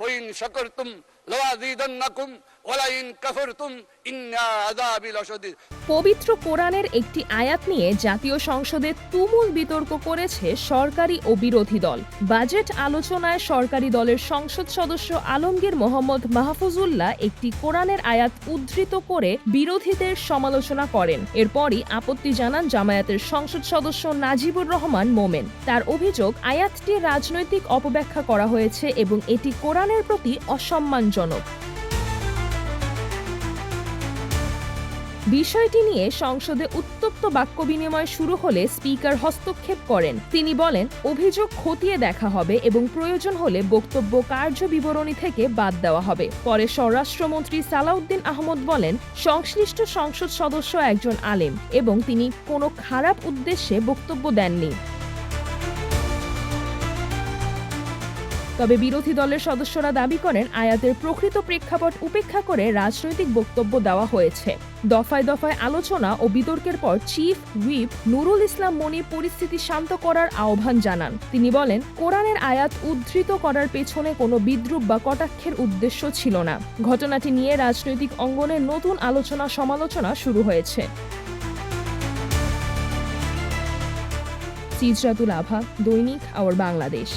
Fine শাকারতুম লাযীদান্নাকুম ওয়া line কাফারতুম ইন্না আযাবি লাশাদীদ। পবিত্র কোরআনের একটি আয়াত নিয়ে জাতীয় সংসদে তুমুল বিতর্ক করেছে সরকারি ও বিরোধী দল। বাজেট আলোচনায় সরকারি দলের সংসদ সদস্য আলমগীর মোহাম্মদ মাহফুজুল্লাহ একটি কোরআনের আয়াত উদ্ধৃত করে বিরোধীদের সমালোচনা করেন। এরপরই আপত্তি জানান জামায়াতের সংসদ সদস্য নাজিবুর রহমান মোমেন। তার অভিযোগ, আয়াতটি রাজনৈতিক অপব্যাখ্যা করা হয়েছে এবং এটি কোরআনের প্রতি অসম্মানজনক। বিষয়টি নিয়ে সংসদে উত্তপ্ত বাক্য বিনিময় শুরু হলে স্পিকার হস্তক্ষেপ করেন। তিনি বলেন, অভিযোগ খতিয়ে দেখা হবে এবং প্রয়োজন হলে বক্তব্য কার্য বিবরণী থেকে বাদ দেওয়া হবে। পরে স্বরাষ্ট্রমন্ত্রী সালাউদ্দিন আহমদ বলেন, সংশ্লিষ্ট সংসদ সদস্য একজন আলেম এবং তিনি কোনো খারাপ উদ্দেশ্যে বক্তব্য দেননি। তবে বিরোধী দলের সদস্যরা দাবি করেন, আয়াতের প্রকৃত প্রেক্ষাপট উপেক্ষা করে রাজনৈতিক বক্তব্য দেওয়া হয়েছে। দফায় দফায় আলোচনা ও বিতর্কের পর চিফ হুইপ নুরুল ইসলাম মনি পরিস্থিতি শান্ত করার আহ্বান জানান। তিনি বলেন, কোরআনের আয়াত উদ্ধৃত করার পেছনে কোনো বিদ্রূপ বা কটাক্ষের উদ্দেশ্য ছিল না। ঘটনাটি নিয়ে রাজনৈতিক অঙ্গনে নতুন আলোচনা সমালোচনা শুরু হয়েছে। সিজরাতুল আভা, দৈনিক আওয়ার বাংলাদেশ।